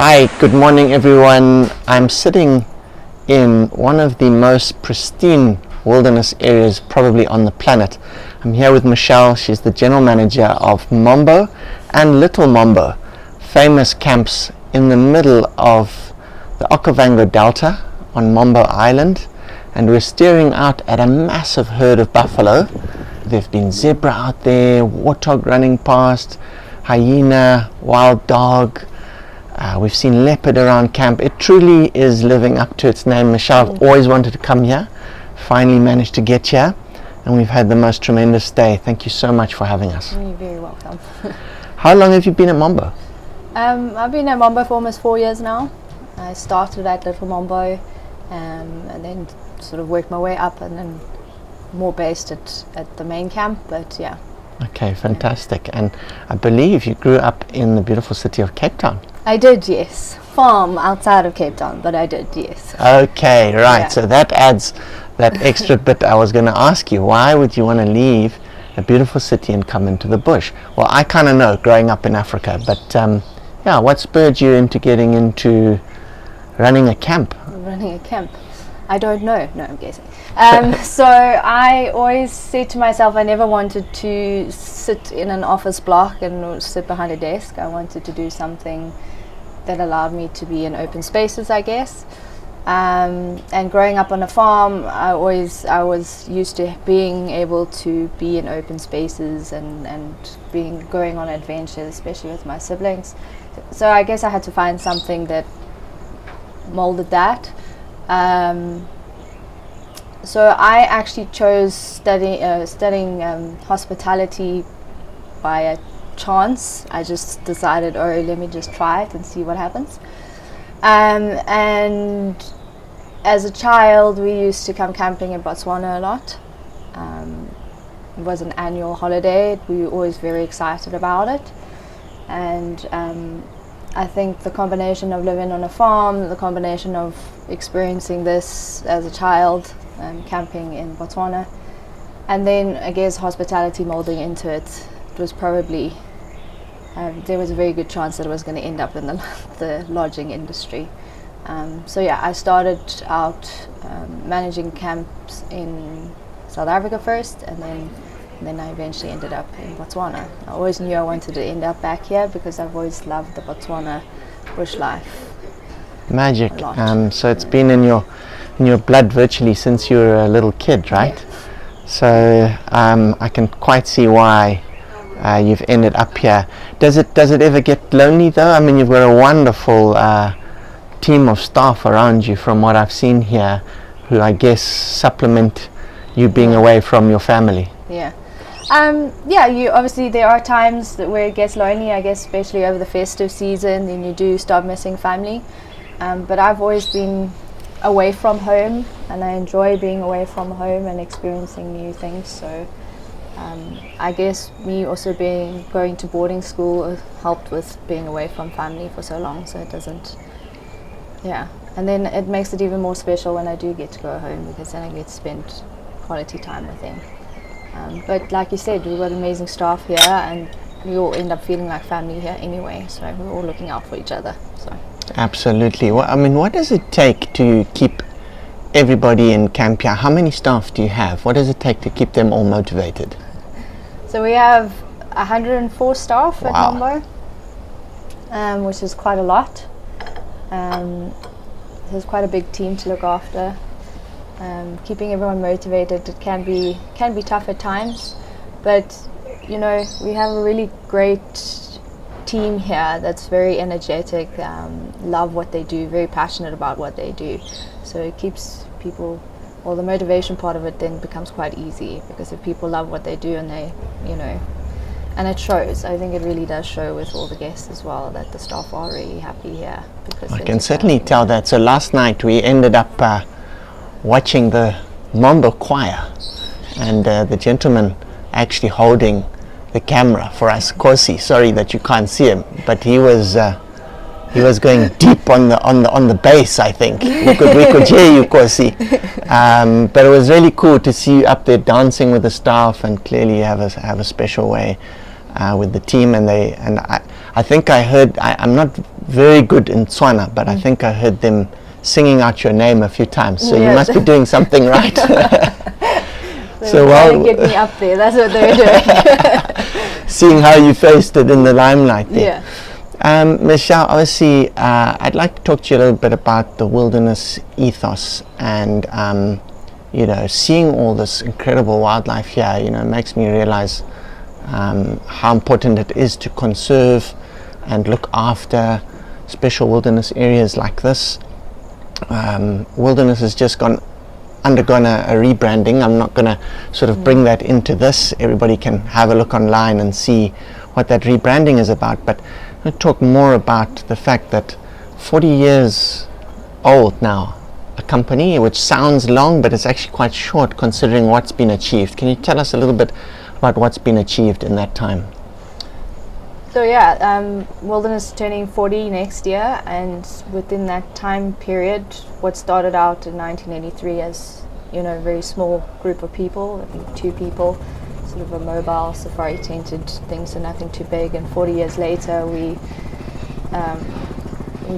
Hi, good morning everyone. I'm sitting in one of the most pristine wilderness areas probably on the planet. I'm here with Michelle. She's the general manager of MOMBO and Little Mambo, famous camps in the middle of the Okavango Delta on Mambo Island, and we're staring out at a massive herd of buffalo. There've been zebra out there, warthog running past, hyena, wild dog. We've seen leopard around camp. It truly is living up to its name. Michelle, I've always wanted to come here, finally managed to get here, and we've had the most tremendous day. Thank you so much for having us. You're very welcome. How long have you been at Mambo? I've been at Mambo for almost 4 years now. I started at Little Mambo and then sort of worked my way up and then more based at the main camp, but yeah. Okay, fantastic. Yeah. And I believe you grew up in the beautiful city of Cape Town. I did, yes. Farm outside of Cape Town, but I did, yes. Okay, right. Yeah. So that adds that extra bit I was going to ask you. Why would you want to leave a beautiful city and come into the bush? Well, I kind of know growing up in Africa, but yeah, what spurred you into getting into running a camp? Running a camp? I don't know. No, I'm guessing. So I always said to myself I never wanted to sit in an office block and sit behind a desk. I wanted to do something that allowed me to be in open spaces, I guess. And growing up on a farm, I was used to being able to be in open spaces and going on adventures, especially with my siblings. So I guess I had to find something that molded that. So I actually chose studying hospitality by a chance. I just decided, oh, let me just try it and see what happens. And as a child, we used to come camping in Botswana a lot. It was an annual holiday. We were always very excited about it. And I think the combination of living on a farm, the combination of experiencing this as a child, camping in Botswana, and then I guess hospitality molding into it, it was probably, there was a very good chance that I was going to end up in the lodging industry. So yeah, I started out managing camps in South Africa first, and then I eventually ended up in Botswana. I always knew I wanted to end up back here because I've always loved the Botswana bush life. Magic. So it's been in your blood virtually since you were a little kid, right? Yeah. So I can quite see why you've ended up here. Does it ever get lonely though? I mean, you've got a wonderful team of staff around you from what I've seen here, who I guess supplement you being away from your family. Yeah. Yeah, you obviously there are times where it gets lonely, I guess, especially over the festive season, then you do start missing family. But I've always been away from home, and I enjoy being away from home and experiencing new things. So I guess me also going to boarding school helped with being away from family for so long, so it doesn't, yeah. And then it makes it even more special when I do get to go home, because then I get to spend quality time with them. But like you said, we've got amazing staff here, and we all end up feeling like family here anyway, so we're all looking out for each other. So. Absolutely. Well, I mean, what does it take to keep everybody in camp here? How many staff do you have? What does it take to keep them all motivated? So we have 104 staff at Wow. Mambo, which is quite a lot. There's quite a big team to look after. Keeping everyone motivated, it can be tough at times, but you know, we have a really great team here that's very energetic, love what they do, very passionate about what they do, so it keeps people, well, the motivation part of it then becomes quite easy, because if people love what they do and they, you know, and it shows. I think it really does show with all the guests as well, that the staff are really happy here. Because I can certainly tell that. So last night we ended up watching the Mambo choir, and the gentleman actually holding the camera for us, Kosi. Sorry that you can't see him, but he was going deep on the bass. I think we could hear you, Kosi. But it was really cool to see you up there dancing with the staff, and clearly you have a special way with the team, and I think I heard, I'm not very good in Tswana, but I think I heard them singing out your name a few times, so you must be doing something right. So while get me up there, that's what they're doing. Seeing how you faced it in the limelight there. Yeah. Michelle, obviously, I'd like to talk to you a little bit about the wilderness ethos and, you know, seeing all this incredible wildlife here, you know, makes me realize how important it is to conserve and look after special wilderness areas like this. Wilderness has just undergone a rebranding. I'm not going to sort of bring that into this. Everybody can have a look online and see what that rebranding is about, but I'm going to talk more about the fact that 40 years old now, a company, which sounds long, but it's actually quite short considering what's been achieved. Can you tell us a little bit about what's been achieved in that time? So yeah, Wilderness turning 40 next year, and within that time period, what started out in 1983 as, you know, a very small group of people, I think 2 people, sort of a mobile safari tented thing, so nothing too big, and 40 years later we're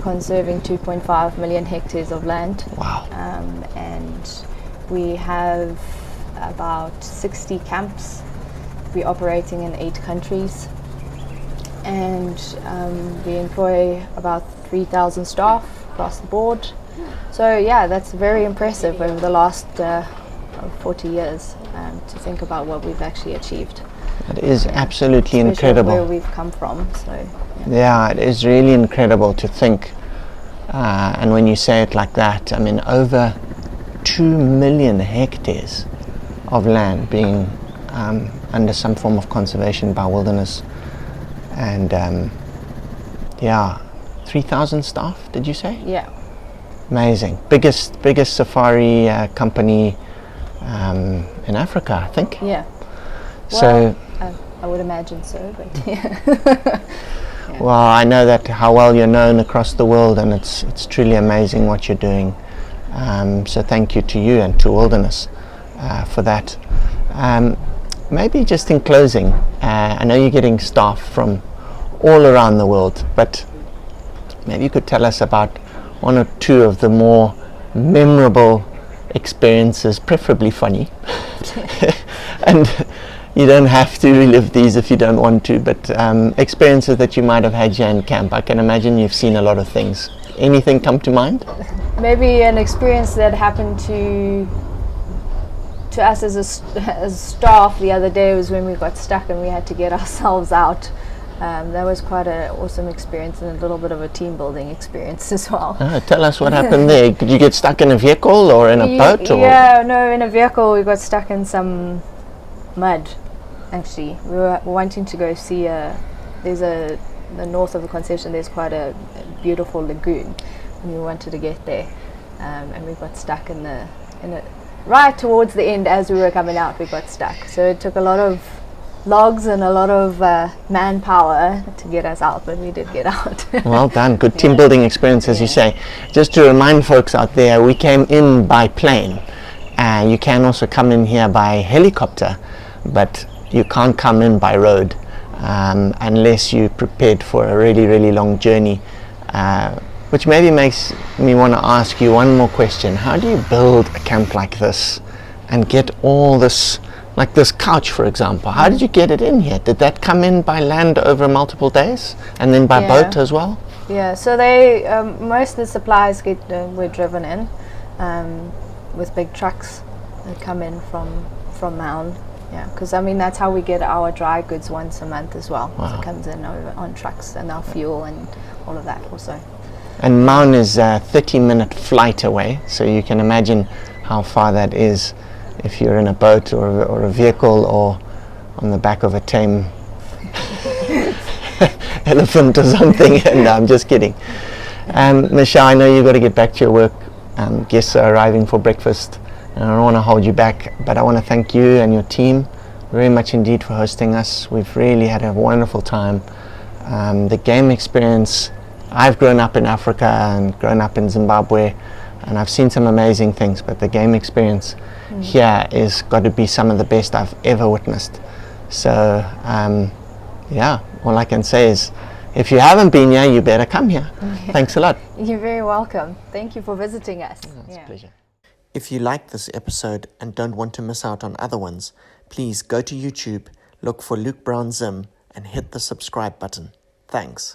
conserving 2.5 million hectares of land. Wow. And we have about 60 camps. We're operating in 8 countries. And we employ about 3,000 staff across the board. So yeah, that's very impressive over the last 40 years to think about what we've actually achieved. It is absolutely Especially incredible. where we've come from. So yeah, it is really incredible to think. And when you say it like that, I mean, over 2 million hectares of land being under some form of conservation by wilderness. And yeah, 3,000 staff, did you say? yeah. Amazing. Biggest safari company in Africa, I think. Yeah. So Well, I would imagine so, but yeah. well, I know that how well you're known across the world, and it's truly amazing what you're doing. So thank you to you and to Wilderness for that. Maybe just in closing, I know you're getting staff from all around the world, but maybe you could tell us about 1 or 2 of the more memorable experiences, preferably funny. And you don't have to relive these if you don't want to, but experiences that you might have had here in camp. I can imagine you've seen a lot of things. Anything come to mind? Maybe an experience that happened to us as staff the other day was when we got stuck and we had to get ourselves out. That was quite an awesome experience and a little bit of a team building experience as well. Tell us what happened there. Did you get stuck in a vehicle or in a boat? Or? Yeah, no, in a vehicle. We got stuck in some mud, actually. We were wanting to go see the north of the concession, there's quite a beautiful lagoon, and we wanted to get there, and we got stuck in the right towards the end. As we were coming out, we got stuck, so it took a lot of logs and a lot of manpower to get us out, but we did get out. Well done. Good team building experience, as you say. Just to remind folks out there, we came in by plane. You can also come in here by helicopter, but you can't come in by road unless you're prepared for a really, really long journey, which maybe makes me want to ask you one more question. How do you build a camp like this and get all this, like this couch, for example? How did you get it in here? Did that come in by land over multiple days and then by boat as well? Yeah, so they most of the supplies were driven in with big trucks that come in from Mound. Yeah, because I mean that's how we get our dry goods once a month as well. Wow. So it comes in over on trucks, and our fuel and all of that also. And Mound is a 30-minute flight away, so you can imagine how far that is if you're in a boat or a vehicle or on the back of a tame elephant or something. No, I'm just kidding. Michelle, I know you've got to get back to your work. Guests are arriving for breakfast, and I don't want to hold you back, but I want to thank you and your team very much indeed for hosting us. We've really had a wonderful time. The game experience, I've grown up in Africa and grown up in Zimbabwe, and I've seen some amazing things, but the game experience here is got to be some of the best I've ever witnessed. So yeah, all I can say is If you haven't been here, you better come here. Thanks a lot. You're very welcome. Thank you for visiting us. It's a pleasure. If you like this episode and don't want to miss out on other ones, please go to YouTube, look for Luke Brown Zim, and hit the subscribe button. Thanks.